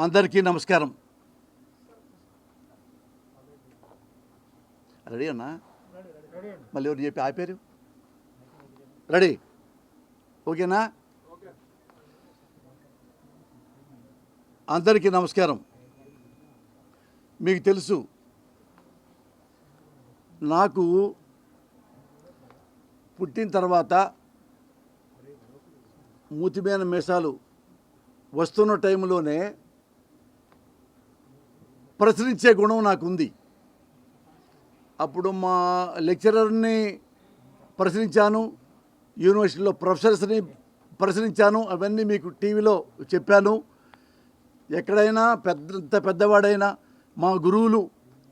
అందరికీ నమస్కారం. రెడీ అన్నా? మళ్ళీ ఎవరు చెప్పి ఆపారు? రెడీ? ఓకేనా? అందరికీ నమస్కారం. మీకు తెలుసు, నాకు పుట్టిన తర్వాత మూతిమీన మీసాలు వస్తున్న టైంలోనే ప్రశ్నించే గుణం నాకుంది. అప్పుడు మా లెక్చరర్ని ప్రశ్నించాను, యూనివర్సిటీలో ప్రొఫెసర్స్ని ప్రశ్నించాను. అవన్నీ మీకు టీవీలో చెప్పాను. ఎక్కడైనా పెద్దవాడైనా మా గురువులు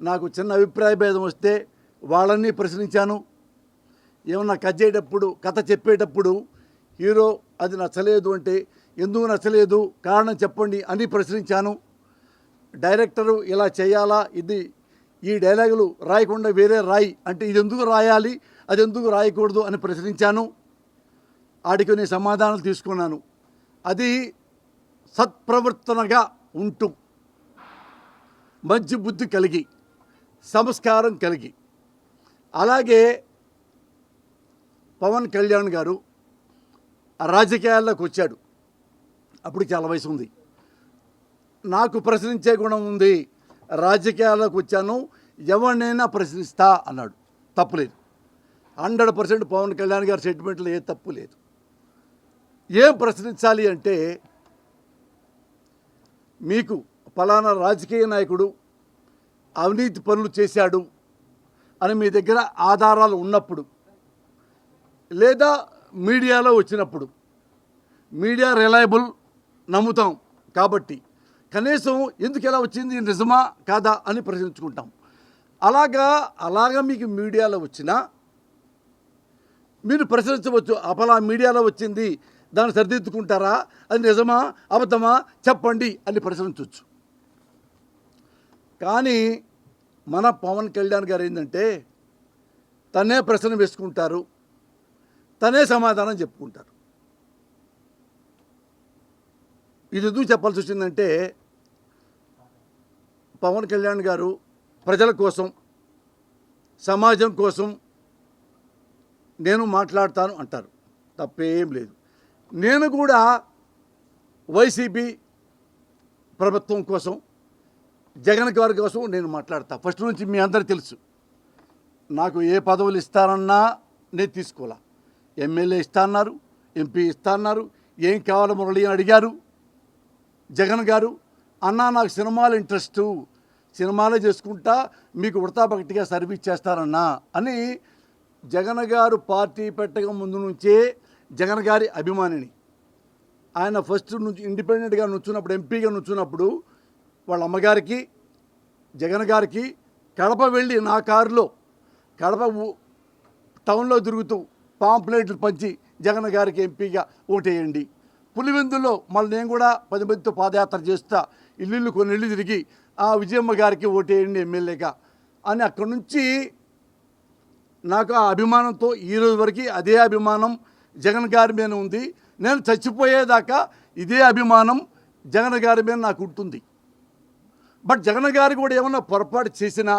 నాకు చిన్న అభిప్రాయ భేదం వస్తే వాళ్ళని ప్రశ్నించాను. ఏమన్నా కథ చెప్పేటప్పుడు హీరో అది నచ్చలేదు అంటే ఎందుకు నచ్చలేదు, కారణం చెప్పండి అని ప్రశ్నించాను. డైరెక్టరు ఇలా చేయాలా, ఈ డైలాగులు రాయకుండా వేరే రాయి అంటే ఇది ఎందుకు రాయాలి, అది ఎందుకు రాయకూడదు అని ప్రశ్నించాను. ఆడికి నేను సమాధానాలు తీసుకున్నాను. అది సత్ప్రవర్తనగా ఉంటూ, మంచి బుద్ధి కలిగి, సంస్కారం కలిగి. అలాగే పవన్ కళ్యాణ్ గారు రాజకీయాల్లోకి వచ్చాడు. అప్పుడు చాలా వయసు ఉంది. నాకు ప్రశ్నించే గుణం ఉంది. రాజకీయాల్లోకి వచ్చాను, ఎవరినైనా ప్రశ్నిస్తా అన్నాడు. తప్పులేదు. 100% పవన్ కళ్యాణ్ గారి సెంటిమెంట్లో ఏ తప్పు లేదు. ఏం ప్రశ్నించాలి అంటే, మీకు ఫలానా రాజకీయ నాయకుడు అవినీతి పనులు చేశాడు అని మీ దగ్గర ఆధారాలు ఉన్నప్పుడు, లేదా మీడియాలో వచ్చినప్పుడు, మీడియా రిలయబుల్ నమ్ముతాం కాబట్టి కనీసం ఎందుకు ఎలా వచ్చింది, నిజమా కాదా అని ప్రశ్నించుకుంటాం. అలాగా మీకు మీడియాలో వచ్చినా మీరు ప్రశ్నించవచ్చు. అపలా మీడియాలో వచ్చింది, దాన్ని సరిదిద్దుకుంటారా, అది నిజమా అబద్ధమా చెప్పండి అని ప్రశ్నించవచ్చు. కానీ మన పవన్ కళ్యాణ్ గారు ఏంటంటే, తనే ప్రశ్న వేసుకుంటారు, తనే సమాధానం చెప్పుకుంటారు. ఇది ఎందుకు చెప్పాల్సి వచ్చిందంటే, పవన్ కళ్యాణ్ గారు ప్రజల కోసం, సమాజం కోసం నేను మాట్లాడతాను అంటారు. తప్పేం లేదు. నేను కూడా వైసీపీ ప్రభుత్వం కోసం, జగన్ గారి కోసం నేను మాట్లాడతా. ఫస్ట్ నుంచి మీ అందరికీ తెలుసు, నాకు ఏ పదవులు ఇస్తారన్నా నేను తీసుకోవాలా. ఎమ్మెల్యే ఇస్తా అన్నారు, ఎంపీ ఇస్తా అన్నారు, ఏం కావాలో మురళి అని అడిగారు. జగన్ గారు అన్నా నాకు సినిమాలు ఇంట్రెస్టు, సినిమాలే చేసుకుంటా, మీకు ఉడతాబగట్టిగా సర్వీస్ చేస్తారన్నా అని. జగన్ గారు పార్టీ పెట్టక ముందు నుంచే జగన్ గారి అభిమానిని. ఆయన ఫస్ట్ నుంచి ఇండిపెండెంట్గా నుంచున్నప్పుడు, ఎంపీగా నుంచున్నప్పుడు వాళ్ళ అమ్మగారికి, జగన్ గారికి కడప వెళ్ళి నా కారులో కడప టౌన్లో తిరుగుతూ పాంప్లెట్లు పంచి జగన్ గారికి ఎంపీగా ఓటేయండి. పులివెందుల్లో మళ్ళీ నేను కూడా 10 మందితో పాదయాత్ర చేస్తా, ఇల్లు కొన్ని ఇళ్ళు తిరిగి ఆ విజయమ్మ గారికి ఓటేయండి ఎమ్మెల్యేగా అని. అక్కడి నుంచి నాకు ఆ అభిమానంతో ఈరోజు వరకు అదే అభిమానం జగన్ గారి మీద ఉంది. నేను చచ్చిపోయేదాకా ఇదే అభిమానం జగన్ గారి మీద నాకు ఉంటుంది. బట్ జగన్ గారు కూడా ఏమన్నా పొరపాటు చేసినా,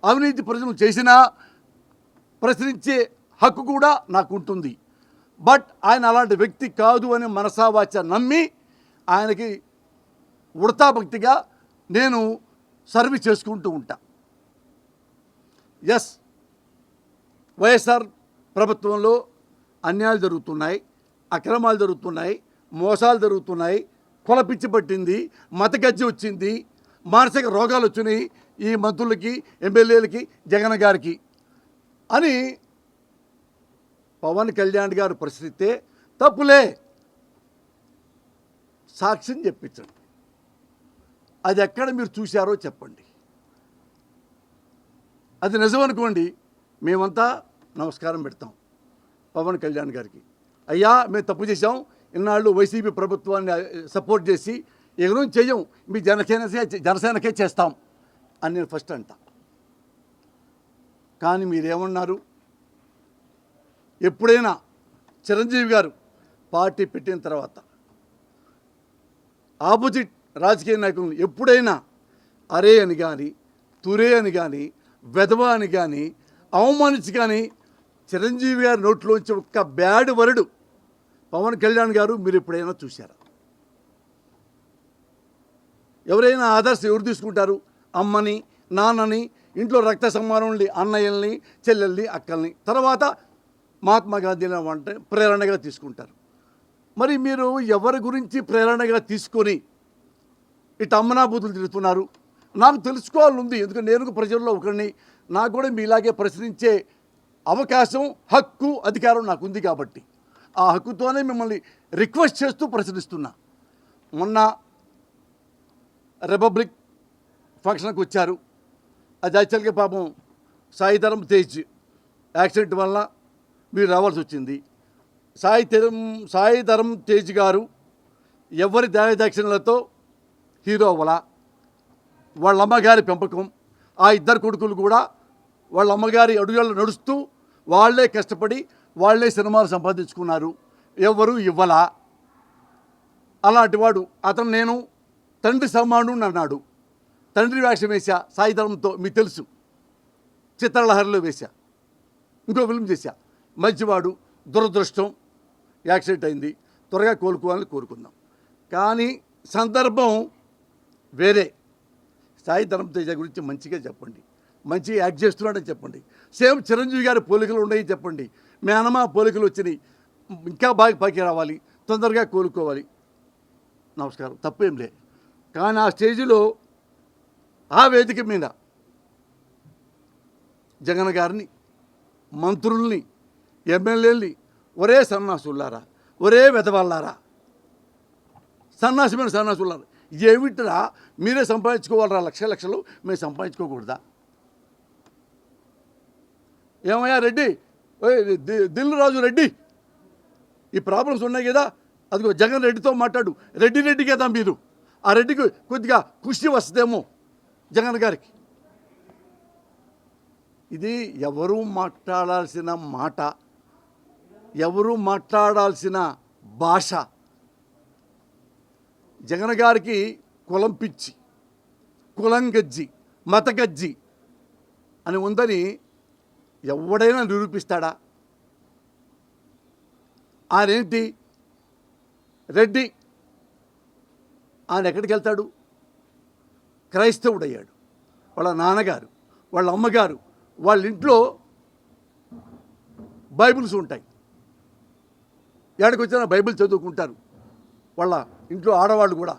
అవినీతి ప్రజలు చేసినా ప్రశ్నించే హక్కు కూడా నాకు ఉంటుంది. బట్ ఆయన అలాంటి వ్యక్తి కాదు అని మనసావాచ నమ్మి ఆయనకి ఉడతాభక్తిగా నేను సర్వీస్ చేసుకుంటూ ఉంటా. ఎస్, వైఎస్ఆర్ ప్రభుత్వంలో అన్యాయాలు జరుగుతున్నాయి, అక్రమాలు జరుగుతున్నాయి, మోసాలు జరుగుతున్నాయి, కులపిచ్చి పట్టింది, మతగజ్జి వచ్చింది, మానసిక రోగాలు వచ్చినాయి ఈ మంత్రులకి, ఎమ్మెల్యేలకి, జగన్ గారికి అని పవన్ కళ్యాణ్ గారు ప్రశ్నిస్తే తప్పులే, సాక్ష్యం చెప్పించండి. అది ఎక్కడ మీరు చూశారో చెప్పండి. అది నిజమనుకోండి, మేమంతా నమస్కారం పెడతాం పవన్ కళ్యాణ్ గారికి. అయ్యా మేము తప్పు చేసాం, ఇన్నాళ్ళు వైసీపీ ప్రభుత్వాన్ని సపోర్ట్ చేసి ఎగరం చెయ్యం, మీ జనసేనకే చేస్తాం అని నేను ఫస్ట్ అంటా. కానీ మీరేమన్నారు, ఎప్పుడైనా చిరంజీవి గారు పార్టీ పెట్టిన తర్వాత ఆపోజిట్ రాజకీయ నాయకులను ఎప్పుడైనా అరే అని కానీ, తురే అని కానీ, వెధవ అని కానీ, అవమానించి కానీ చిరంజీవి గారి నోట్లోంచి ఒక్క బ్యాడ్ వర్డ్ పవన్ కళ్యాణ్ గారు మీరు ఎప్పుడైనా చూశారా? ఎవరైనా ఆదర్శం ఎవరు తీసుకుంటారు? అమ్మని, నాన్నని, ఇంట్లో రక్త సంబంధుల్ని, అన్నయ్యల్ని, చెల్లెల్ని, అక్కల్ని, తర్వాత మహాత్మా గాంధీని అంటే ప్రేరణగా తీసుకుంటారు. మరి మీరు ఎవరి గురించి ప్రేరణగా తీసుకొని ఇటు అమ్మనాభూతులు తిరుగుతున్నారు? నాకు తెలుసుకోవాలని ఉంది, ఎందుకంటే నేను ప్రజల్లో ఒకరిని, నాకు కూడా మీలాగే ప్రశ్నించే అవకాశం, హక్కు, అధికారం నాకు ఉంది. కాబట్టి ఆ హక్కుతోనే మిమ్మల్ని రిక్వెస్ట్ చేస్తూ ప్రశ్నిస్తున్నా. మొన్న రిపబ్లిక్ ఫంక్షన్కి వచ్చారు. అది యాక్చువల్గా పాపం సాయిధరం తేజ్ యాక్సిడెంట్ వల్ల మీరు రావాల్సి వచ్చింది. సాయిధరం తేజ్ గారు ఎవరి దయాదాక్షిణ్యాలతో హీరో అవ్వాల. వాళ్ళ అమ్మగారి పెంపకం, ఆ ఇద్దరు కొడుకులు కూడా వాళ్ళ అమ్మగారి అడుగుల్లో నడుస్తూ వాళ్ళే కష్టపడి వాళ్ళే సినిమాలు సంపాదించుకున్నారు. ఎవరు ఇవ్వలా. అలాంటి వాడు అతను నేను తండ్రి సమానుడు అన్నాడు. తండ్రి వేషం వేశా సాయిధరంతో, మీకు తెలుసు. చిత్రలహరిలో వేశా, ఇంకో ఫిల్మ్ చేశా. మంచివాడు, దురదృష్టం, యాక్సిడెంట్ అయింది. త్వరగా కోలుకోవాలని కోరుకుందాం. కానీ సందర్భం వేరే. సాయిధరం తేజ గురించి మంచిగా చెప్పండి, మంచిగా యాక్ట్ చేస్తున్నాడని చెప్పండి. సేమ్ చిరంజీవి గారి పోలికలు ఉన్నాయని చెప్పండి. మేనమా పోలికలు వచ్చినాయి, ఇంకా బాగా పైకి రావాలి, తొందరగా కోలుకోవాలి. నమస్కారం, తప్పేం లే. కానీ ఆ స్టేజ్లో, ఆ వేదిక మీద జగన్ గారిని, మంత్రుల్ని, ఎమ్మెల్యేలని ఒరే సన్నాసులారా, ఒరే వెధవాళ్ళారా, సన్నాసమైన సన్నాసులారా, ఏమిటిరా మీరే సంపాదించుకోవాలరా, లక్షలు మేము సంపాదించుకోకూడదా? ఏమయ్యా రెడ్డి, దిల్లు రాజు రెడ్డి, ఈ ప్రాబ్లమ్స్ ఉన్నాయి కదా, అదిగో జగన్ రెడ్డితో మాట్లాడు. రెడ్డి కదా మీరు. ఆ రెడ్డికి కొద్దిగా ఖుషి వస్తుందేమో జగన్ గారికి. ఇది ఎవరు మాట్లాడాల్సిన మాట, ఎవరు మాట్లాడాల్సిన భాష. జగన్ గారికి కులం పిచ్చి, కులం గజ్జి, మత గజ్జి అని ఉందని ఎవడైనా నిరూపిస్తాడా? ఆయనేంటి రెడ్డి, ఆయన ఎక్కడికి వెళ్తాడు? క్రైస్తవుడయ్యాడు. వాళ్ళ నాన్నగారు, వాళ్ళ అమ్మగారు, వాళ్ళ ఇంట్లో బైబిల్స్ ఉంటాయి. ఎక్కడికి వచ్చినా బైబిల్ చదువుకుంటారు. వాళ్ళ ఇంట్లో ఆడవాళ్ళు కూడా.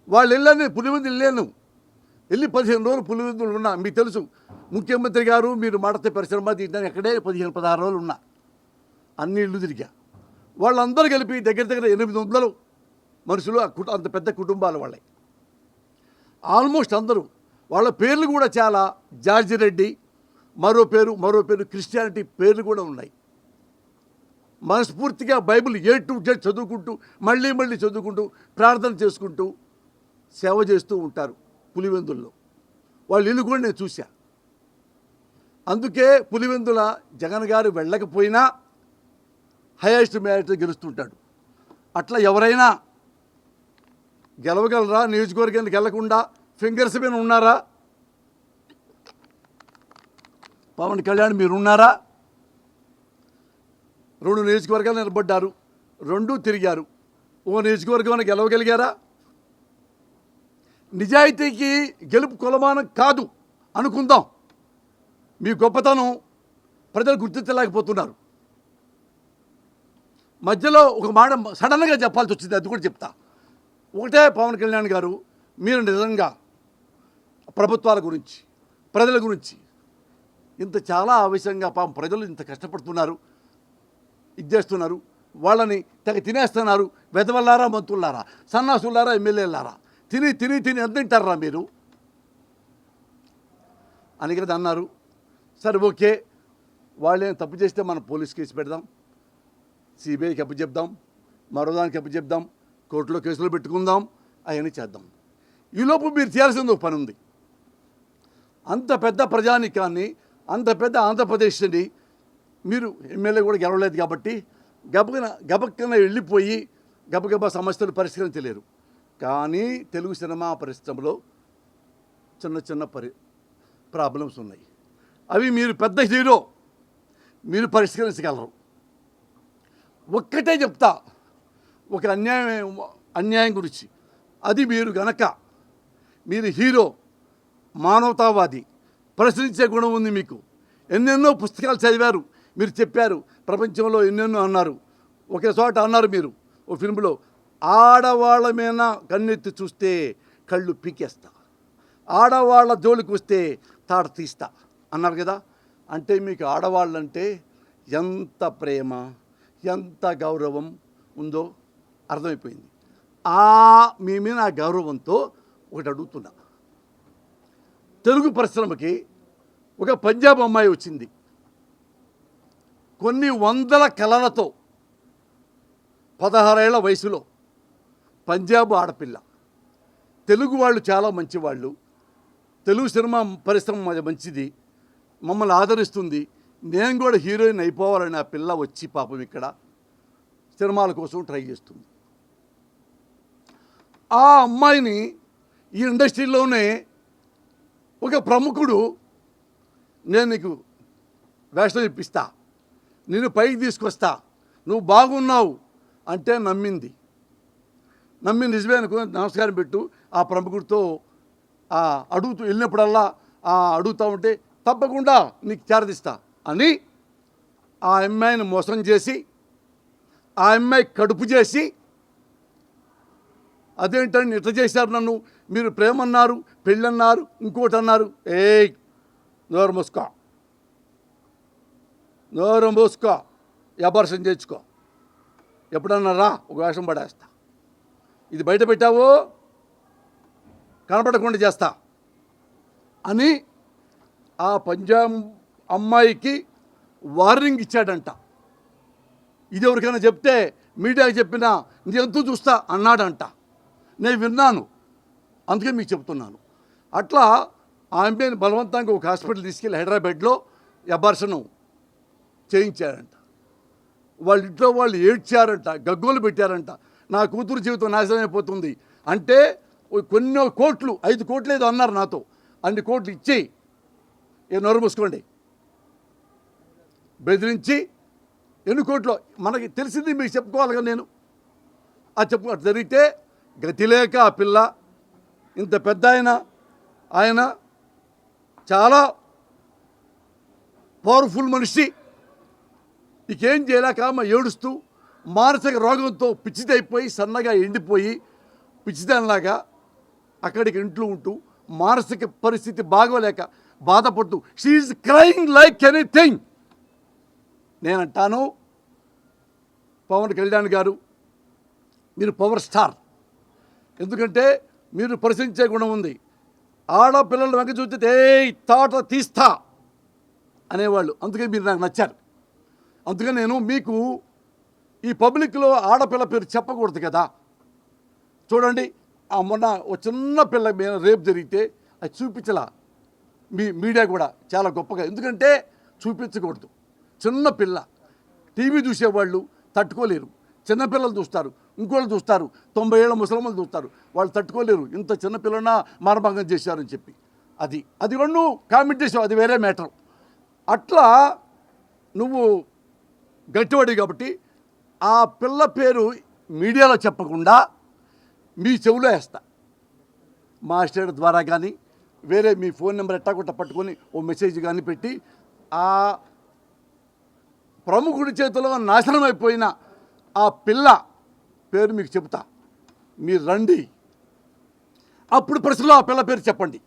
వాళ్ళు వెళ్ళాను, పులివెందులు వెళ్ళాను. వెళ్ళి 15 రోజులు పులివెందులు ఉన్నా. మీకు తెలుసు, ముఖ్యమంత్రి గారు మీరు మాటతే పరిశ్రమ తీయడానికి ఎక్కడే 15-16 రోజులు ఉన్నా. అన్ని ఇళ్ళు తిరిగా. వాళ్ళందరూ కలిపి దగ్గర 800 మనుషులు, అంత పెద్ద కుటుంబాలు వాళ్ళే. ఆల్మోస్ట్ అందరూ. వాళ్ళ పేర్లు కూడా చాలా, జార్జి రెడ్డి, మరో పేరు క్రిస్టియానిటీ పేర్లు కూడా ఉన్నాయి. మనస్ఫూర్తిగా బైబిల్ A to Z చదువుకుంటూ, మళ్ళీ చదువుకుంటూ, ప్రార్థన చేసుకుంటూ, సేవ చేస్తూ ఉంటారు పులివెందుల్లో. వాళ్ళ ఇల్లు కూడా నేను చూశా. అందుకే పులివెందుల జగన్ గారు వెళ్ళకపోయినా హైయెస్ట్ మెజారిటీ గెలుస్తుంటాడు. అట్లా ఎవరైనా గెలవగలరా? నియోజకవర్గానికి వెళ్లకుండా ఫింగర్స్ మీద ఉన్నారా? పవన్ కళ్యాణ్ మీరు ఉన్నారా? 2 నియోజకవర్గాలు నిలబడ్డారు, 2 తిరిగారు. ఓ నియోజకవర్గాన్ని గెలవగలిగారా? నిజాయితీకి గెలుపు కొలమానం కాదు అనుకుందాం. మీ గొప్పతనం ప్రజలు గుర్తించలేకపోతున్నారు. మధ్యలో ఒక మాట సడన్గా చెప్పాల్సి వచ్చింది, అది కూడా చెప్తా. ఒకటే, పవన్ కళ్యాణ్ గారు, మీరు నిజంగా ప్రభుత్వాల గురించి, ప్రజల గురించి ఇంత చాలా ఆవేశంగా, పాపం ప్రజలు ఇంత కష్టపడుతున్నారు, ఇది చేస్తున్నారు, వాళ్ళని తెగ తినేస్తున్నారు. వెదవల్లారా, మంత్రులారా, సన్నాసులారా, ఎమ్మెల్యేలారా, తిని ఎంత తింటారా మీరు అని కదా అన్నారు. సరే, ఓకే, వాళ్ళేం తప్పు చేస్తే మనం పోలీస్ కేసు పెడదాం, సిబిఐకి అప్పచెప్దాం, మరోదానికి అప్పచెప్దాం, కోర్టులో కేసులు పెట్టుకుందాం, అవన్నీ చేద్దాం. ఈలోపు మీరు చేయాల్సింది ఒక పని ఉంది. అంత పెద్ద ప్రజానికాన్ని, అంత పెద్ద ఆంధ్రప్రదేశ్ని మీరు ఎమ్మెల్యే కూడా గెలవలేదు కాబట్టి గబక్కన వెళ్ళిపోయి గబగబా సమస్యలు పరిష్కరించలేరు. కానీ తెలుగు సినిమా పరిశ్రమలో చిన్న చిన్న ప్రాబ్లమ్స్ ఉన్నాయి. అవి మీరు పెద్ద హీరో, మీరు పరిష్కరించగలరు. ఒక్కటే చెప్తా, ఒక అన్యాయం గురించి. అది మీరు గనక, మీరు హీరో, మానవతావాది, ప్రశ్నించే గుణం ఉంది మీకు. ఎన్నెన్నో పుస్తకాలు చదివారు, మీరు చెప్పారు, ప్రపంచంలో ఎన్నెన్నో అన్నారు. ఒకే చోట అన్నారు మీరు ఓ ఫిల్మ్లో, ఆడవాళ్ళ మీద కన్నెత్తి చూస్తే కళ్ళు పీకేస్తా, ఆడవాళ్ళ జోలికి వస్తే తాట తీస్తా అన్నారు కదా. అంటే మీకు ఆడవాళ్ళంటే ఎంత ప్రేమ, ఎంత గౌరవం ఉందో అర్థమైపోయింది. మీ మీద ఆ గౌరవంతో ఒకటి అడుగుతున్నా. తెలుగు పరిశ్రమకి ఒక పంజాబ్ అమ్మాయి వచ్చింది, కొన్ని వందల కళలతో, 16 ఏళ్ల వయసులో. పంజాబ్ ఆడపిల్ల. తెలుగు వాళ్ళు చాలా మంచివాళ్ళు, తెలుగు సినిమా పరిశ్రమ మంచిది, మమ్మల్ని ఆదరిస్తుంది. నేను కూడా హీరోయిన్ అయిపోవాలని ఆ పిల్ల వచ్చి పాపం ఇక్కడ సినిమాల కోసం ట్రై చేస్తుంది. ఆ అమ్మాయిని ఈ ఇండస్ట్రీలోనే ఒక ప్రముఖుడు, నేను నీకు వేషం ఇప్పిస్తా, నేను పైకి తీసుకొస్తా, నువ్వు బాగున్నావు అంటే నమ్మి నిజమే అనుకో, నమస్కారం పెట్టు. ఆ ప్రముఖుడితో అడుగుతూ వెళ్ళినప్పుడల్లా అడుగుతూ ఉంటే తప్పకుండా నీకు చేరదిస్తా అని ఆ అమ్మాయిని మోసం చేసి, ఆ అమ్మాయి కడుపు చేసి, అదేంటని ఇట్లా చేశారు నన్ను, మీరు ప్రేమన్నారు, పెళ్ళన్నారు, ఇంకోటి అన్నారు. నోరు మూసుకో, అబార్షన్ చేయించుకో, ఎప్పుడన్నా రా, ఒక వేషం పడేస్తా, ఇది బయట పెట్టావో కనపడకుండా చేస్తా అని ఆ పంజాబ్ అమ్మాయికి వార్నింగ్ ఇచ్చాడంట. ఇది ఎవరికైనా చెప్తే, మీడియాకి చెప్పినా నేను ఎంతో చూస్తా అన్నాడంట. నేను విన్నాను, అందుకే మీకు చెప్తున్నాను. అట్లా ఆ అమ్మాయిని బలవంతంగా ఒక హాస్పిటల్ తీసుకెళ్ళి హైదరాబాద్లో అబార్షన్ చేయించారంట. వాళ్ళ ఇంట్లో వాళ్ళు ఏడ్చారంట, గగ్గోలు పెట్టారంట, నా కూతురు జీవితం నాశనం అయిపోతుంది అంటే. కొన్ని కోట్లు, 5 కోట్లు ఏదో అన్నారు నాతో, అన్ని కోట్లు ఇచ్చి నోరు మూసుకోండి బెదిరించి, ఎన్ని కోట్లు మనకి తెలిసింది మీకు చెప్పుకోవాలి కదా. నేను అది జరిగితే గతి లేక ఆ పిల్ల, ఇంత పెద్ద ఆయన చాలా పవర్ఫుల్ మనిషి, ఇకేం చేయలేక ఏడుస్తూ మానసిక రోగంతో పిచ్చిదైపోయి, సన్నగా ఎండిపోయి పిచ్చిదానిలాగా అక్కడికి ఇంట్లో ఉంటూ, మానసిక పరిస్థితి బాగోలేక బాధపడుతూ, షీఈస్ క్రైయింగ్ లైక్ ఎనీథింగ్. నేనంటాను, పవన్ కళ్యాణ్ గారు మీరు పవర్ స్టార్, ఎందుకంటే మీరు ప్రశ్నించే గుణం ఉంది. ఆడపిల్లలు వెంక చూస్తే తాట తీస్తా అనేవాళ్ళు, అందుకే మీరు నాకు నచ్చారు. అందుకని నేను మీకు ఈ పబ్లిక్లో ఆడపిల్ల పేరు చెప్పకూడదు కదా. చూడండి, మొన్న ఒక చిన్న పిల్ల మీద రేపు జరిగితే అది చూపించలా మీడియా కూడా చాలా గొప్పగా, ఎందుకంటే చూపించకూడదు. చిన్న పిల్ల, టీవీ చూసేవాళ్ళు తట్టుకోలేరు, చిన్నపిల్లలు చూస్తారు, ఇంకోళ్ళు చూస్తారు, 90 ఏళ్ళ ముసలమ్మలు చూస్తారు, వాళ్ళు తట్టుకోలేరు. ఇంత చిన్నపిల్లన మానభంగం చేశారని చెప్పి అది కూడా నువ్వు కామెంట్ చేసావు, అది వేరే మ్యాటర్. అట్లా నువ్వు గట్టివాడి కాబట్టి ఆ పిల్ల పేరు మీడియాలో చెప్పకుండా మీ చెవిలో వేస్తా, మాస్టర్ ద్వారా కానీ వేరే మీ ఫోన్ నెంబర్ ఎట్టాకొట్ట పట్టుకొని ఓ మెసేజ్ కానీ పెట్టి, ఆ ప్రముఖుడి చేతిలో నాశనం అయిపోయిన ఆ పిల్ల పేరు మీకు చెబుతా. మీరు రండి, అప్పుడు ప్రశ్నలో ఆ పిల్ల పేరు చెప్పండి.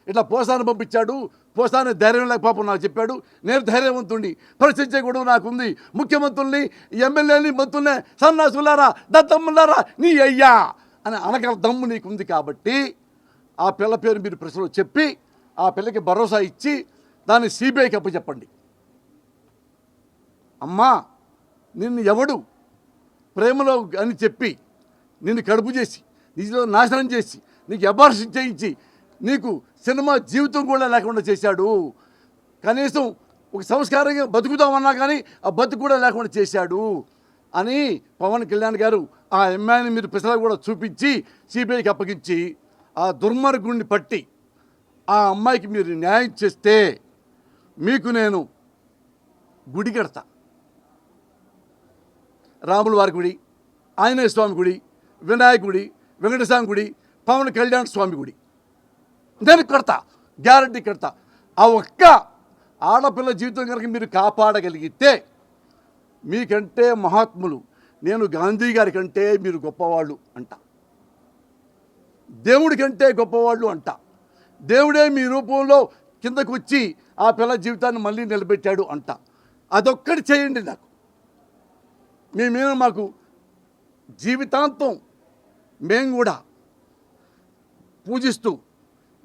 ఇట్లా పోసాను పంపించాడు, పోసాను ధైర్యం లేక పాపం నాకు చెప్పాడు, నేను ధైర్యవంతుణ్ణి, ప్రశ్నించే కూడా నాకుంది, ముఖ్యమంత్రుల్ని, ఎమ్మెల్యేని, మంత్రుల్ని సన్నాసులారా, దద్దమ్ములారా నీ అయ్యా అని అనగల దమ్ము నీకుంది. కాబట్టి ఆ పిల్ల పేరు మీరు ప్రశ్నలో చెప్పి ఆ పిల్లకి భరోసా ఇచ్చి దాన్ని సిబిఐకి అప్పచెప్పండి. అమ్మా, నిన్ను ఎవడు ప్రేమలో అని చెప్పి నిన్ను కడుపు చేసి, నిజంలో నాశనం చేసి, నీకు అబార్షన్ చేయించి, నీకు సినిమా జీవితం కూడా లేకుండా చేశాడు, కనీసం ఒక సంస్కారంగా బతుకుదామన్నా కానీ ఆ బతుకు కూడా లేకుండా చేశాడు అని పవన్ కళ్యాణ్ గారు ఆ అమ్మాయిని మీరు పిసలు కూడా చూపించి సిబిఐకి అప్పగించి ఆ దుర్మార్గుడిని పట్టి ఆ అమ్మాయికి మీరు న్యాయం చేస్తే మీకు నేను గుడి కడతా. రాముల వారి గుడి, ఆంజనేయ స్వామి గుడి, వినాయక గుడి, వెంకటస్వామి గుడి, పవన్ కళ్యాణ్ స్వామి గుడి నేను కడతా, గ్యారంటీ కడతా. ఆ ఒక్క ఆడపిల్ల జీవితం కనుక మీరు కాపాడగలిగితే మీకంటే మహాత్ములు, నేను గాంధీ గారి కంటే మీరు గొప్పవాళ్ళు అంట, దేవుడి కంటే గొప్పవాళ్ళు అంట. దేవుడే మీ రూపంలో కిందకు వచ్చి ఆ పిల్ల జీవితాన్ని మళ్ళీ నిలబెట్టాడు అంట. అదొక్కటి చేయండి నాకు. మీ మీద మాకు జీవితాంతం మేము కూడా పూజిస్తూ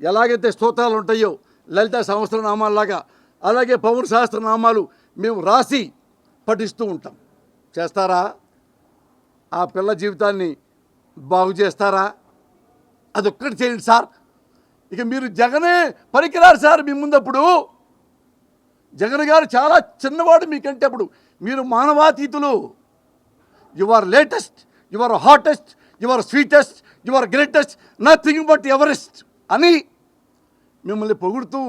ఎలాగైతే స్తోత్రాలు ఉంటాయో లలిత సహస్రనామాల్లాగా అలాగే పవన్ సహస్రనామాలు మేము రాసి పఠిస్తూ ఉంటాం. చేస్తారా? ఆ పిల్ల జీవితాన్ని బాగు చేస్తారా? అదొక్కటి చేయండి సార్. ఇక మీరు జగనే పనికిరారు సార్. మీ ముందప్పుడు జగన్ గారు చాలా చిన్నవాడు మీకంటే. అప్పుడు మీరు మానవాతీతులు. You are latest, you are hottest, you are sweetest, you are greatest, nothing but Everest అని మిమ్మల్ని పొగుడుతూ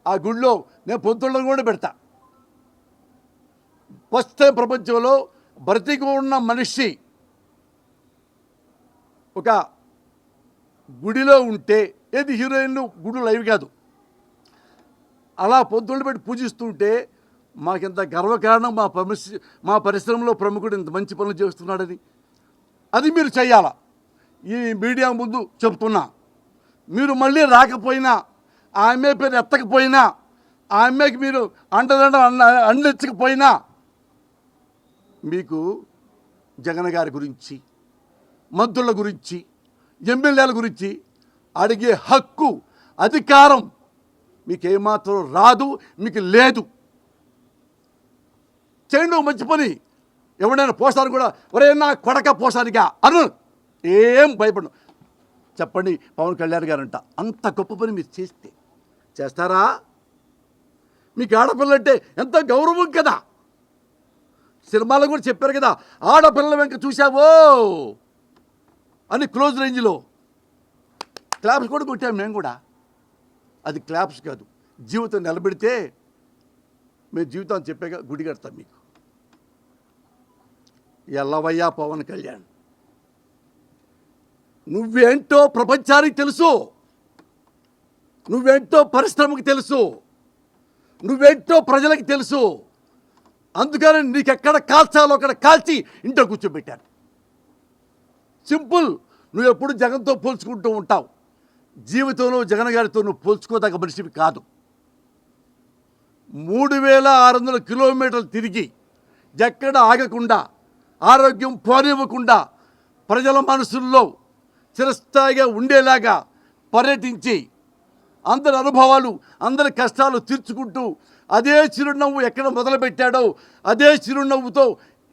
ఆ గుడిలో నేను పొద్దుళ్ళను కూడా పెడతా. ఫస్ట్ టైం ప్రపంచంలో బ్రతికి ఉన్న మనిషి ఒక గుడిలో ఉంటే, ఏది హీరోయిన్లు గుడి లైవ్ కాదు, అలా పొద్దుళ్ళు పెట్టి పూజిస్తుంటే మాకింత గర్వకారణం. మా పరిశ్రమలో ప్రముఖుడు ఇంత మంచి పనులు చేస్తున్నాడని. అది మీరు చెయ్యాలా. ఈ మీడియా ముందు చెప్తున్నా. మీరు మళ్ళీ రాకపోయినా, ఆ అమ్మాయి పేరు ఎత్తకపోయినా, ఆ అమ్మాయికి మీరు అండెచ్చకపోయినా మీకు జగన్ గారి గురించి, మంత్రుల గురించి, ఎమ్మెల్యేల గురించి అడిగే హక్కు, అధికారం మీకేమాత్రం రాదు, మీకు లేదు. చేయండి మంచి పని. ఎవడైనా పోసారు కూడా, ఒరే నా కొడక పోసానిగా అను, ఏం భయపడను. చెప్పండి పవన్ కళ్యాణ్ గారంట, అంత గొప్ప పని మీరు చేస్తారా? మీకు ఆడపిల్లంటే ఎంత గౌరవం కదా. సినిమాలో కూడా చెప్పారు కదా, ఆడపిల్లల వెంక చూసావో అని క్లోజ్ రేంజ్లో క్లాప్స్ కూడా కొట్టాము మేము కూడా. అది క్లాప్స్ కాదు, జీవితం నిలబెడితే మేము జీవితాన్ని చెప్పాక గుడి కడతాం మీకు. ఎల్లవయ్యా పవన్ కళ్యాణ్, నువ్వేంటో ప్రపంచానికి తెలుసు, నువ్వేంటో పరిశ్రమకి తెలుసు, నువ్వేంటో ప్రజలకి తెలుసు. అందుకని నీకెక్కడ కాల్చాలో అక్కడ కాల్చి ఇంట్లో కూర్చోబెట్టారు. సింపుల్. నువ్వు ఎప్పుడు జగన్తో పోల్చుకుంటూ ఉంటావు. జీవితంలో జగన్ గారితో నువ్వు పోల్చుకోదగ్గ మనిషివి కాదు. 3600 కిలోమీటర్లు తిరిగి ఎక్కడ ఆగకుండా, ఆరోగ్యం పోనివ్వకుండా, ప్రజల మనసుల్లో చిరస్థాయిగా ఉండేలాగా పర్యటించి అందరి అనుభవాలు, అందరి కష్టాలు తీర్చుకుంటూ అదే చిరునవ్వు ఎక్కడ మొదలుపెట్టాడో అదే చిరునవ్వుతో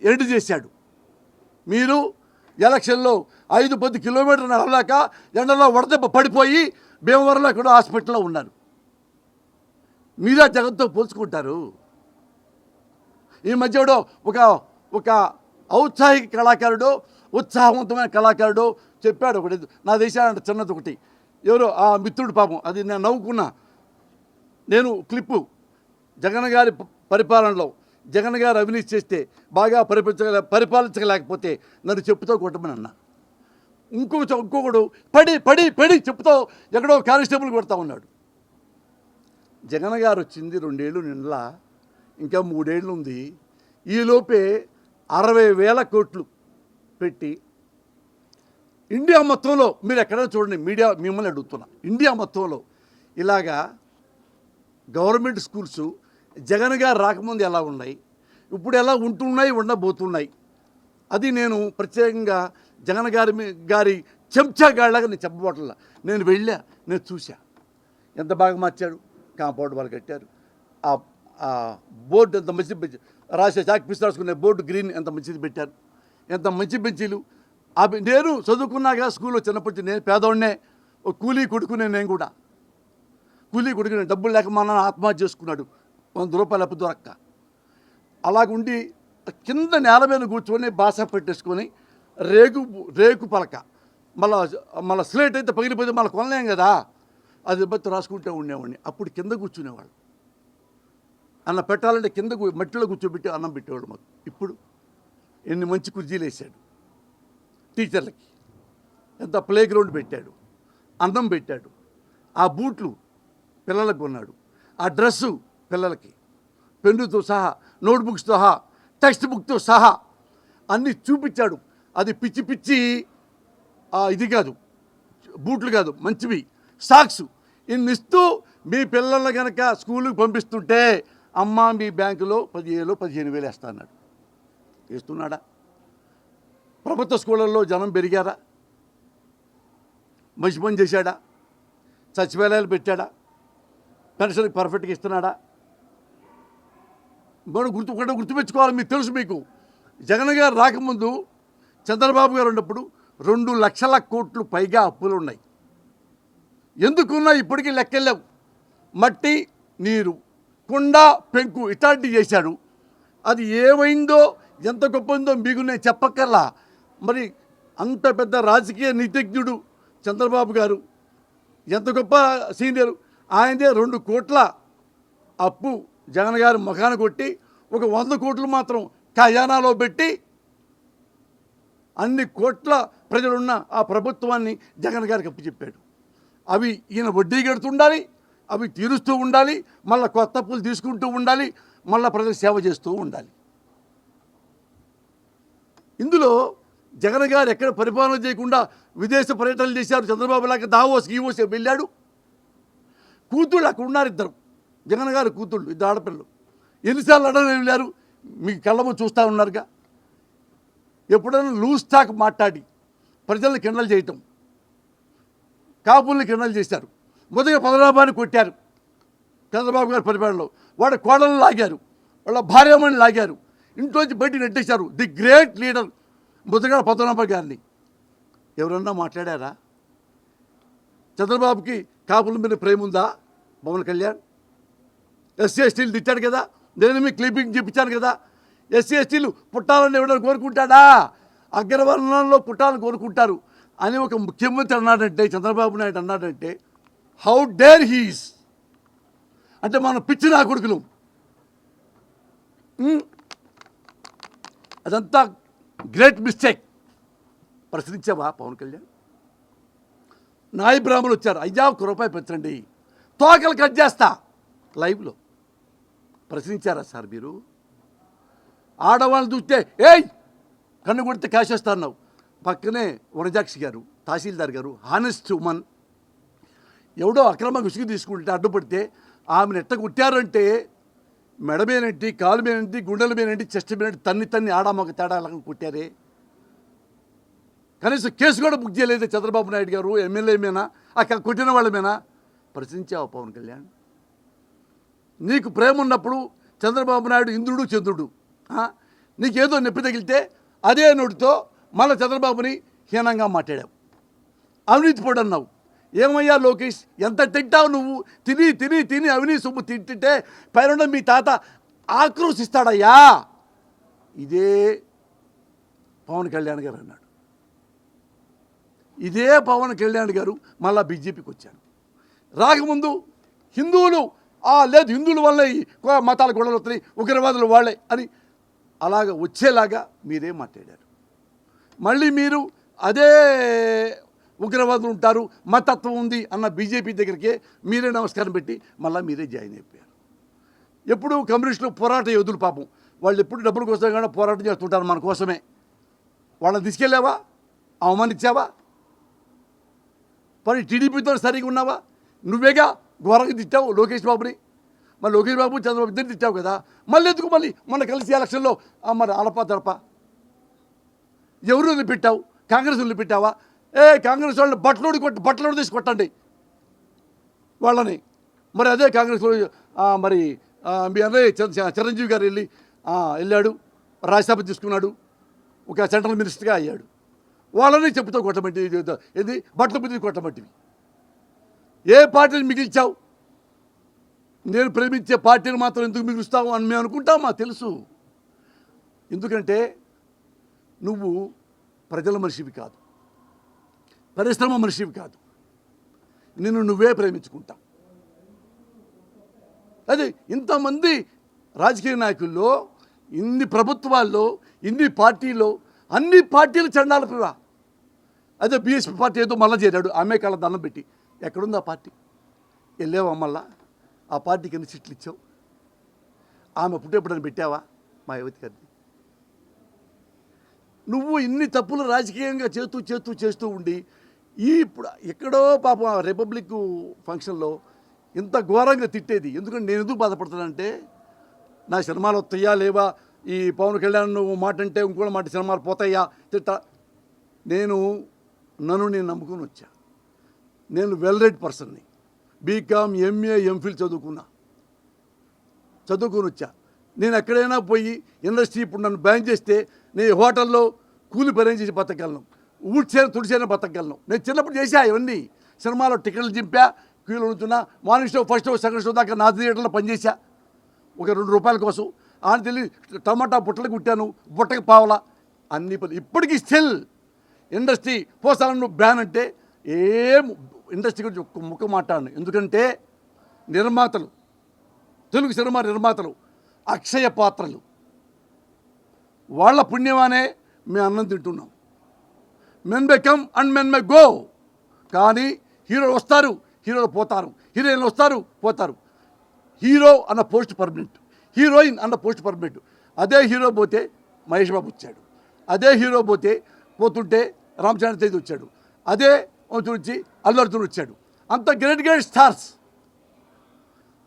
ఎండ్ చేశాడు. మీరు ఎలక్షన్లో 5-10 కిలోమీటర్లు నడవలేక ఎండలో వడదెబ్బ పడిపోయి భీమవరంలో ఎక్కడో హాస్పిటల్లో ఉన్నారు. మీరా జగన్తో పోల్చుకుంటారు. ఈ మధ్యలో ఒక ఔత్సాహిక కళాకారుడు, ఉత్సాహవంతమైన కళాకారుడు చెప్పాడు ఒకటి, నా దేశానంట చిన్నది ఒకటి. ఎవరో ఆ మిత్రుడు పాపం, అది నేను నవ్వుకున్నా. నేను క్లిప్పు, జగన్ గారి పరిపాలనలో జగన్ గారు అవినీతి చేస్తే బాగా పరిపాలించలేకపోతే నన్ను చెప్పుతో కొట్టమని అన్నా. ఇంకొకడు పడి చెప్పుతో ఎక్కడో కానిస్టేబుల్ కొడతా ఉన్నాడు. జగన్ గారు వచ్చింది 2 ఏళ్ళు నిండలా, ఇంకా 3 ఏళ్ళు ఉంది. ఈలోపే 60,000 కోట్లు పెట్టి ఇండియా మొత్తంలో, మీరు ఎక్కడైనా చూడండి, మీడియా మిమ్మల్ని అడుగుతున్నా, ఇండియా మొత్తంలో ఇలాగా గవర్నమెంట్ స్కూల్స్ జగన్ గారు రాకముందు ఎలా ఉన్నాయి, ఇప్పుడు ఎలా ఉంటున్నాయి, ఉండబోతున్నాయి. అది నేను ప్రత్యేకంగా జగన్ గారి చెంచాగాళ్ళగా నేను చెప్పబోట్లా. నేను వెళ్ళా, నేను చూసా ఎంత బాగా మార్చాడు. కాంపౌండ్ వాళ్ళు కట్టారు. ఆ బోర్డు ఎంత మంచి బెంచ్, రాసే చాక్ పిస్తాడుకునే బోర్డు గ్రీన్ ఎంత మంచిది పెట్టారు. ఎంత మంచి బెంచీలు. నేను చదువుకున్నాగా స్కూల్లో చిన్నప్పటి నేను పేదవాడినే, కూలీ కొడుకునే. నేను కూడా కూలీ కొడుకునే. డబ్బులు లేక మా నాన్న ఆత్మహత్య చేసుకున్నాడు, 100 రూపాయలు అప్పు దొరక్క. అలాగుండి కింద నేల మీద కూర్చొని బాస పెట్టేసుకొని రేకు పలక, మళ్ళీ స్లేట్ అయితే పగిలిపోతే మళ్ళీ కొనలేం కదా, అది బట్టి రాసుకుంటూ ఉండేవాడిని. అప్పుడు కింద కూర్చునేవాళ్ళు. అన్న పెట్టాలంటే కింద మట్టిలో కూర్చోబెట్టి అన్నం పెట్టేవాడు మాకు. ఇప్పుడు ఎన్ని మంచి కుర్చీలు వేసాడు టీచర్లకి, ఎంత ప్లే గ్రౌండ్ పెట్టాడు, అన్నం పెట్టాడు, ఆ బూట్లు పిల్లలకు కొన్నాడు, ఆ డ్రెస్సు పిల్లలకి పెన్నుతో సహా, నోట్బుక్స్తో సహా, టెక్స్ట్ బుక్తో సహా అన్నీ చూపించాడు. అది పిచ్చి పిచ్చి ఇది కాదు, బూట్లు కాదు, మంచివి సాక్స్ ఇన్ని ఇస్తూ మీ పిల్లల్ని కనుక స్కూల్కి పంపిస్తుంటే అమ్మ మీ బ్యాంకులో 15,000 వేస్తా అన్నాడు. వేస్తున్నాడా? ప్రభుత్వ స్కూళ్ళల్లో జనం పెరిగారా? మంచి పని చేశాడా? సచివాలయాలు పెట్టాడా? పెన్షన్కి పర్ఫెక్ట్గా ఇస్తున్నాడా? మనం గుర్తుపెట్టుకోవాలి. మీకు తెలుసు, మీకు జగన్ గారు రాకముందు చంద్రబాబు గారు ఉన్నప్పుడు 2 లక్షల కోట్లు పైగా అప్పులు ఉన్నాయి. ఎందుకున్నా ఇప్పటికీ లెక్కలేవు. మట్టి, నీరు, కుండ, పెంకు ఇట్లాంటివి చేశాడు. అది ఏమైందో ఎంత గొప్ప ఉందో మీకు నేను చెప్పక్కర్లా. మరి అంత పెద్ద రాజకీయ నీతిజ్ఞుడు చంద్రబాబు గారు, ఎంత గొప్ప సీనియరు. ఆయనదే 2 కోట్ల అప్పు జగన్ గారు ముఖాన కొట్టి, ఒక 100 కోట్లు మాత్రం ఖజానాలో పెట్టి అన్ని కోట్ల ప్రజలున్న ఆ ప్రభుత్వాన్ని జగన్ గారికి అప్పచెప్పాడు. అవి ఈయన వడ్డీ కడుతుండాలి, అవి తీరుస్తూ ఉండాలి, మళ్ళీ కొత్త అప్పులు తీసుకుంటూ ఉండాలి, మళ్ళీ ప్రజలకు సేవ చేస్తూ ఉండాలి. ఇందులో జగన్ గారు ఎక్కడ పరిపాలన చేయకుండా విదేశ పర్యటనలు చేశారు. చంద్రబాబు లాగా దావోస్ గీవోస్ వెళ్ళాడు. కూతుళ్ళు అక్కడ ఉన్నారు, 2 జగన్ గారు కూతుళ్ళు, 2 ఆడపిల్లలు. ఎన్నిసార్లు అడగని వెళ్ళారు, మీకు కళ్ళము చూస్తూ ఉన్నారుగా. ఎప్పుడైనా లూజ్ టాక్ మాట్లాడి ప్రజల్ని కిండలు చేయటం, కాపుల్ని కిండలు చేశారు. మొదటిగా పదనాభాన్ని కొట్టారు చంద్రబాబు గారి పరిపాలనలో. వాడి కోడలను లాగారు, వాళ్ళ భార్యమని లాగారు, ఇంట్లోంచి బయటికి నెట్టేశారు. The great leader Mudragada Padmanabha గారిని ఎవరన్నా మాట్లాడారా? చంద్రబాబుకి కాపుల మీద ప్రేమ ఉందా? పవన్ కళ్యాణ్ ఎస్సీ ఎస్టీలు తిట్టాడు కదా, నేను మీకు క్లిప్పింగ్ చెప్పించాను కదా. ఎస్సీ ఎస్టీలు పుట్టాలని ఎవరైనా కోరుకుంటాడా? అగ్రవర్ణంలో పుట్టాలని కోరుకుంటారు అని ఒక ముఖ్యమంత్రి అన్నాడంటే, చంద్రబాబు నాయుడు అన్నాడంటే, హౌ డేర్ హీస్ అంటే మనం పిచ్చి నా కొడుకులు. అదంతా గ్రేట్ మిస్టేక్. ప్రశ్నించావా పవన్ కళ్యాణ్? నాయ బ్రాహ్మణులు వచ్చారు, అయ్యా ₹1 పెంచండి, తోకలు కట్ చేస్తా లైవ్లో. ప్రశ్నించారా సార్ మీరు? ఆడవాళ్ళని చూస్తే ఏయ్ కన్ను కొడితే కాసేస్తా అన్నావు. పక్కనే వనజాక్షి గారు, తహసీల్దార్ గారు, హానెస్ట్ ఉమన్, ఎవడో అక్రమంగా ఉసుగు తీసుకుంటే అడ్డుపడితే ఆమెను ఎట్ట కొట్టారంటే మెడ మీనంటి, కాలు మీనంటి, గుండెల మీనంటి, చెస్ట్ మీనంటి తన్ని ఆడామొక తేడా కొట్టారే. కనీసం కేసు కూడా బుక్ చేయలేదు చంద్రబాబు నాయుడు గారు. ఎమ్మెల్యే మీనా, అక్కడ కొట్టిన వాళ్ళ మీనా? ప్రశ్నించావు పవన్ కళ్యాణ్? నీకు ప్రేమ ఉన్నప్పుడు చంద్రబాబు నాయుడు ఇంద్రుడు చంద్రుడు. నీకేదో నొప్పి తగిలితే అదే నోటితో మళ్ళీ చంద్రబాబుని హీనంగా మాట్లాడావు, అవినీతి పొడి అన్నావు. ఏమయ్యా లోకేష్, ఎంత తింటావు నువ్వు? తిని తిని తిని అవినీతి సొమ్ము తింటుంటే పైన మీ తాత ఆక్రోశిస్తాడయ్యా. ఇదే పవన్ కళ్యాణ్ గారు అన్నాడు. ఇదే పవన్ కళ్యాణ్ గారు మళ్ళా బీజేపీకి వచ్చారు. రాకముందు హిందువులు లేదు, హిందువుల వల్ల ఈ మతాల గొడవలు వస్తున్నాయి, ఉగ్రవాదులు వాళ్ళే అని అలాగ వచ్చేలాగా మీరే మాట్లాడారు. మళ్ళీ మీరు అదే ఉగ్రవాదులు ఉంటారు, మతత్వం ఉంది అన్న బీజేపీ దగ్గరికే మీరే నమస్కారం పెట్టి మళ్ళీ మీరే జాయిన్ అయిపోయారు. ఎప్పుడు కమ్యూనిస్టులు పోరాట యోధులు పాపం, వాళ్ళు ఎప్పుడు డబ్బుల కోసం కూడా పోరాటం చేస్తుంటారు మన కోసమే. వాళ్ళని తీసుకెళ్ళావా? అవమానించావా? మరి టీడీపీతో సరిగా ఉన్నావా? నువ్వేగా ఘోరంగా తిట్టావు లోకేష్ బాబుని. మరి లోకేష్ బాబు చంద్రబాబు ఇద్దరు తిట్టావు కదా, మళ్ళీ ఎందుకు మళ్ళీ మొన్న కలిసి ఎలక్షన్లో మరి అలపా తడప ఎవరు వదిలిపెట్టావు? కాంగ్రెస్ వదిలిపెట్టావా? కాంగ్రెస్ వాళ్ళని బట్టలోడు తీసి కొట్టండి వాళ్ళని. మరి అదే కాంగ్రెస్లో మరి మీ అన్నయ్య చిరంజీవి గారు వెళ్ళాడు, రాజ్యసభ తీసుకున్నాడు, ఒక సెంట్రల్ మినిస్టర్గా అయ్యాడు. వాళ్ళని చెప్పుతో కొట్టమంటి, ఏది బట్టల మీద కొట్టమంటివి. ఏ పార్టీని మిగిల్చావు? నేను ప్రేమించే పార్టీని మాత్రం ఎందుకు మిగులుస్తావు అని మేము అనుకుంటాం, మాకు తెలుసు. ఎందుకంటే నువ్వు ప్రజల మనిషివి కాదు, పరిశ్రమ మనిషివి కాదు. నిన్ను నువ్వే ప్రేమించుకుంటావు. అదే ఇంతమంది రాజకీయ నాయకుల్లో, ఇన్ని ప్రభుత్వాల్లో, ఇన్ని పార్టీలో, అన్ని పార్టీలు చండాలకు రా. అదే బీఎస్పీ పార్టీ ఏదో మళ్ళీ చేరాడు, ఆమె కాళ్ళ దండం పెట్టి. ఎక్కడుంది ఆ పార్టీ? వెళ్ళావా మళ్ళా? ఆ పార్టీకి ఎన్ని సీట్లు ఇచ్చావు? ఆమె పుట్టేప్పుడని పెట్టావా మా యువతి గారిని? నువ్వు ఇన్ని తప్పులు రాజకీయంగా చేస్తూ ఉండి ఇప్పుడు ఎక్కడో పాపం రిపబ్లిక్ ఫంక్షన్లో ఇంత ఘోరంగా తిట్టేది. ఎందుకంటే నేను ఎందుకు బాధపడుతున్నానంటే, నా సినిమాలు వస్తాయా లేవా, ఈ పవన్ కళ్యాణ్ నువ్వు మాట అంటే ఇంకో మాట సినిమాలు పోతాయా తిట్టా. నన్ను నేను నమ్ముకొని వచ్చా. నేను వెల్ రెడ్ పర్సన్ని, బీకామ్, ఎంఏ, ఎంఫిల్ చదువుకొని వచ్చా. నేను ఎక్కడైనా పోయి ఇండస్ట్రీ ఇప్పుడు నన్ను బ్యాన్ చేస్తే నేను హోటల్లో కూలి పని చేసి బతకగలను, తుడిచేన బతకగలను. నేను చిన్నప్పుడు చేసా ఇవన్నీ. సినిమాలో టికెట్లు చింపా, క్యూలో ఉంటున్నా, morning show, first show, second show దాకా నా థియేటర్లో పనిచేసా ఒక 2 రూపాయల కోసం. ఆయన తెలియ టమాటా బుట్టలు కుట్టాను, బుట్టకి పావలా, అన్ని పని. ఇప్పటికీ స్టిల్ ఇండస్ట్రీ పోసాలను నువ్వు బ్యాన్ అంటే ఏం ఇండస్ట్రీ గురించి ఒక్క ముక్క మాట్లాడను. ఎందుకంటే నిర్మాతలు, తెలుగు సినిమా నిర్మాతలు అక్షయ పాత్రలు, వాళ్ళ పుణ్యమానే మేము అన్నం తింటున్నాం. Men may come and men may go. కానీ హీరోలు వస్తారు, హీరోలు పోతారు, హీరోయిన్లు వస్తారు, పోతారు. హీరో అన్న పోస్ట్ పర్మనెంట్, హీరోయిన్ అన్న పోస్ట్ పర్మనెంట్. అదే హీరో పోతే మహేష్ బాబు వచ్చాడు, అదే హీరో పోతుంటే రామచంద్ర తేజ్ వచ్చాడు, అదే నుంచి అల్లు అర్జున్ వచ్చాడు. అంత గ్రేట్ స్టార్స్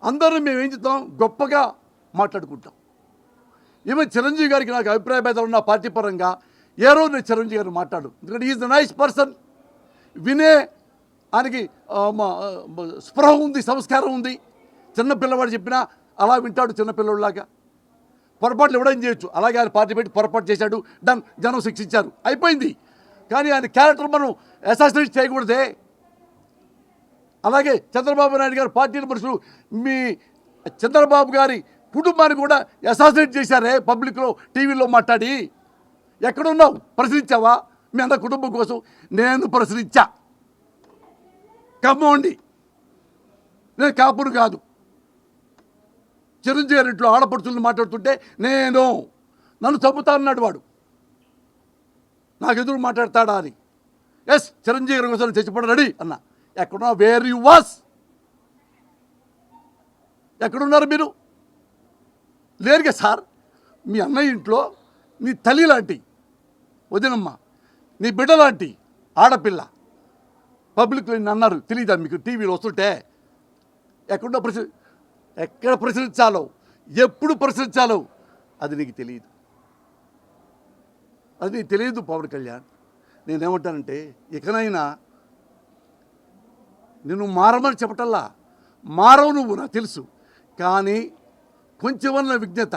అందరూ మేము ఏం చేస్తాం, గొప్పగా మాట్లాడుకుంటాం. ఈవెన్ చిరంజీవి గారికి నాకు అభిప్రాయ భేదాలు ఉన్న పార్టీ పరంగా ఏ రోజు నేను చిరంజీవి గారిని మాట్లాడు. ఎందుకంటే ఈజ్ ద నైస్ పర్సన్. వినే ఆయనకి స్పృహ ఉంది, సంస్కారం ఉంది. చిన్న పిల్లవాడు చెప్పినా అలా వింటాడు, చిన్నపిల్లవాడిలాగా. పొరపాట్లు ఎవడైనా చేయొచ్చు, అలాగే ఆయన పార్టీ పెట్టి పొరపాటు చేశాడు, డన్, జనం శిక్షించారు, అయిపోయింది. కానీ ఆయన క్యారెక్టర్ మనం అసాసినేట్ చేయకూడదే. అలాగే చంద్రబాబు నాయుడు గారు పార్టీల మనుషులు మీ చంద్రబాబు గారి కుటుంబాన్ని కూడా అసాసినేట్ చేశారే పబ్లిక్లో, టీవీలో మాట్లాడి. ఎక్కడున్నావు? ప్రశ్నించావా మీ అందరి కుటుంబం కోసం? నేను ప్రశ్నించా. కమ్మోండి, నేను కాపురు కాదు. చిరంజీవి గారి ఇంట్లో ఆడపడుచులను మాట్లాడుతుంటే నన్ను చంపుతా అన్నాడు వాడు. నాకు ఎదురు మాట్లాడతాడా అని. ఎస్, చిరంజీవి గారి కోసం చచ్చిపోవడం రెడీ అన్నా. ఎక్కడున్నా? Where you was? ఎక్కడున్నారు మీరు? లేరుగా సార్. మీ అన్నయ్య ఇంట్లో నీ తల్లి లాంటి వదినమ్మ, నీ బిడ్డ లాంటి ఆడపిల్ల పబ్లిక్లో నిన్ను అన్నారు, తెలియదా మీకు? టీవీలో వస్తుంటే ఎక్కడ ప్రశ్నించాలో, ఎప్పుడు ప్రశ్నించాలో అది నీకు తెలియదు. అది నీకు తెలియదు పవన్ కళ్యాణ్. నేనేమంటానంటే, ఇకనైనా నిన్ను మారమని చెప్పటల్లా, మారవు నువ్వు, నాకు తెలుసు. కానీ కొంచెమన్న విజ్ఞత.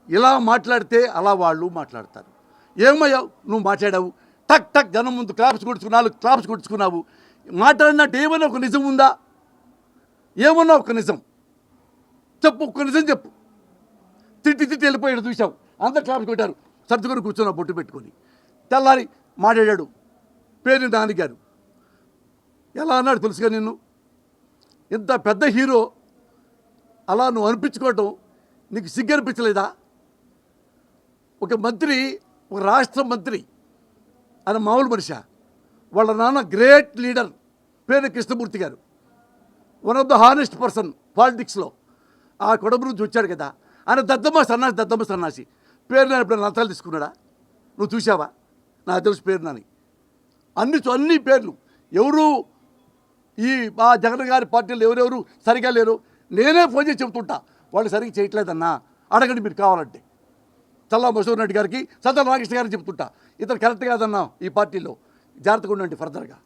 ఇలా మాట్లాడితే అలా వాళ్ళు మాట్లాడతారు. ఏమయ్యావు నువ్వు? మాట్లాడావు, టక్ టక్ జనం ముందు క్లాప్స్ కొట్టుకున్నావు. మాట్లాడినట్టు ఏమన్నా ఒక నిజం ఉందా? ఏమన్నా ఒక నిజం చెప్పు, ఒక్క నిజం చెప్పు. తిట్టి వెళ్ళిపోయాడు, చూసావు, అందరు క్లాప్స్ కొట్టారు, సర్దుకొని కూర్చున్నావు బొట్టు పెట్టుకొని. తెల్లారి మాట్లాడాడు పేరు నాన్నగారు. ఎలా అన్నాడు తెలుసుగా నిన్ను? ఇంత పెద్ద హీరో అలా నువ్వు అనిపించుకోవటం నీకు సిగ్గు అనిపించలేదా? ఒక మంత్రి, ఒక రాష్ట్ర మంత్రి, ఆయన మామూలు మనిషి. వాళ్ళ నాన్న గ్రేట్ లీడర్, పేరు కృష్ణమూర్తి గారు, one of the honest person పాలిటిక్స్లో. ఆ కొడుకు నుంచి వచ్చాడు కదా ఆయన. దద్దమ్మ సన్నాసి పేరు నాని ఎప్పుడైనా లంచాలు తీసుకున్నాడా? నువ్వు చూసావా? నాకు తెలుసు పేరు నాని. అన్ని పేర్లు ఎవరు ఈ మా జగన్ గారి పార్టీలో ఎవరెవరు సరిగా లేరు నేనే ఫోన్ చేసి చెబుతుంటా. వాళ్ళు సరిగ్గా చేయట్లేదన్నా, అడగండి మీరు కావాలంటే. చల్లా మసూర్ రెడ్డి గారికి, సజ్జల రామకృష్ణ గారికి చెప్తుంటా, ఇతను కరెక్ట్ కాదన్నా ఈ పార్టీలో, జాగ్రత్తగా ఉండండి ఫర్దర్గా.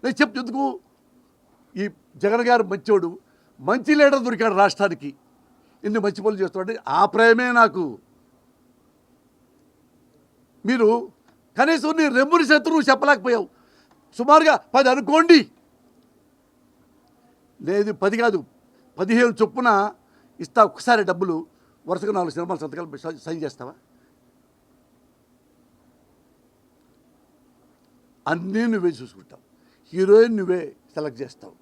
నేను ఎందుకు? ఈ జగన్ గారు మంచోడు, మంచి లీడర్ దొరికాడు రాష్ట్రానికి, ఇన్ని మంచి పనులు చేస్తున్నాడు. ఆ ప్రేమే నాకు. మీరు కనీసం నీ రెమ్ముని శత్రువు చెప్పలేకపోయావు. సుమారుగా 10 అనుకోండి, లేదు 10 కాదు 15 చొప్పున ఇస్తా ఒక్కసారి డబ్బులు. వరుసగా 4 సినిమాలు సంతకాలు సైన్ చేస్తావా? అన్నీ నువ్వే చూసుకుంటావు. హీరోయిన్ నువ్వే సెలెక్ట్ చేస్తావు,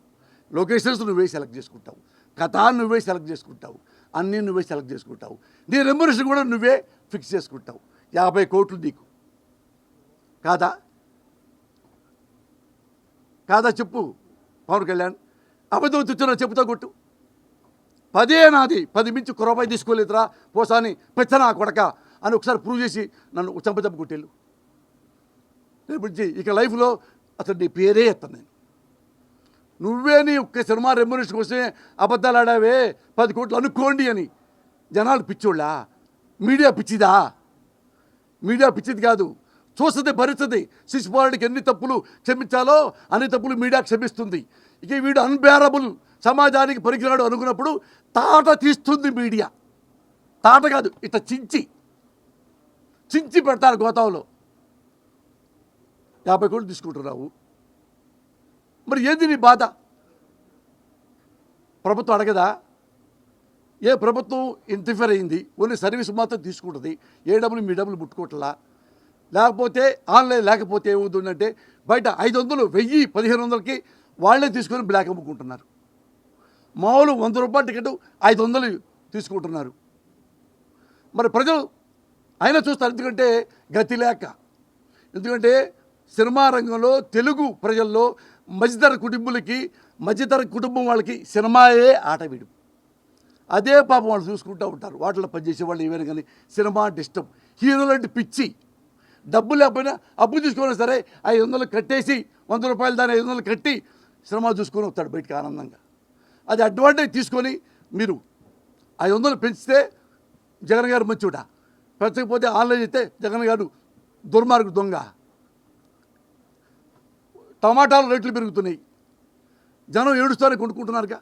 లొకేషన్స్ నువ్వే సెలెక్ట్ చేసుకుంటావు, కథ నువ్వే సెలెక్ట్ చేసుకుంటావు, అన్నీ నువ్వే సెలెక్ట్ చేసుకుంటావు. నీ రెమ్యునరేషన్ కూడా నువ్వే ఫిక్స్ చేసుకుంటావు. 50 కోట్లు నీకు కాదా? కాదా చెప్పు పవన్ కళ్యాణ్. అబద్ధం తెచ్చున్నా చెప్పుతా కొట్టు. 10 నాది, 10 మించి రూపాయి తీసుకోలేదురా పోసాని పెచ్చనా కొడక అని ఒకసారి ప్రూవ్ చేసి నన్ను చంప కొట్టేళ్ళు. రేపు ఇక లైఫ్లో అసలు నీ పేరే ఎత్తాను నేను. నువ్వే నీ ఒక్క సినిమా రెమ్యునరేషన్ కోసమే అబద్ధాలు ఆడావే 10 కోట్లు అనుకోండి అని. జనాలు పిచ్చోళ్ళా? మీడియా పిచ్చిదా? మీడియా పిచ్చిది కాదు, చూస్తుంది భరిస్తుంది. శిశుపాలుడికి ఎన్ని తప్పులు క్షమించాలో అన్ని తప్పులు మీడియా క్షమిస్తుంది. ఇక వీడు అన్బేరబుల్, సమాజానికి పనికిరాడు అనుకున్నప్పుడు తాట తీస్తుంది మీడియా. తాట కాదు, ఇట్లా చించి పెడతారు గోతాంలో. 50 కోట్లు తీసుకుంటున్నావు, మరి ఏంది నీ బాధ? ప్రభుత్వం అడగదా? ఏ ప్రభుత్వం ఇంటర్ఫియర్ అయింది? ఓన్లీ సర్వీస్ మాత్రం తీసుకుంటుంది, ఏ డబ్బులు మీ డబ్బులు ముట్టుకోవట్లా. లేకపోతే ఆన్లైన్ లేకపోతే ఏమవుతుందంటే బయట 500, 1000, 1500కి వాళ్ళే తీసుకొని బ్లాక్ అమ్ముకుంటున్నారు. మామూలు 100 రూపాయల టికెట్ 500 తీసుకుంటున్నారు. మరి ప్రజలు అయినా చూస్తారు, ఎందుకంటే గతి లేక. ఎందుకంటే సినిమా రంగంలో తెలుగు ప్రజల్లో మధ్యతర కుటుంబం వాళ్ళకి సినిమాయే ఆట విడు. అదే పాపం వాళ్ళు చూసుకుంటూ ఉంటారు. వాటిలో పనిచేసే వాళ్ళు ఏమైనా కానీ సినిమా అంటే ఇష్టం. హీరోలు అంటే పిచ్చి. డబ్బు లేకపోయినా అప్పు తీసుకున్నా సరే 500 కట్టేసి 100 రూపాయలు దాన్ని 500 కట్టి సినిమా చూసుకొని వస్తాడు బయటికి ఆనందంగా. అది అడ్వాంటేజ్ తీసుకొని మీరు 500 పెంచితే జగన్ గారు మంచివాడా, పెంచకపోతే ఆన్లైన్ అయితే జగన్ గారు దుర్మార్గు దొంగ. టమాటాలు రేట్లు పెరుగుతున్నాయి, జనం ఏడుస్తారని కొనుక్కుంటున్నారుగా.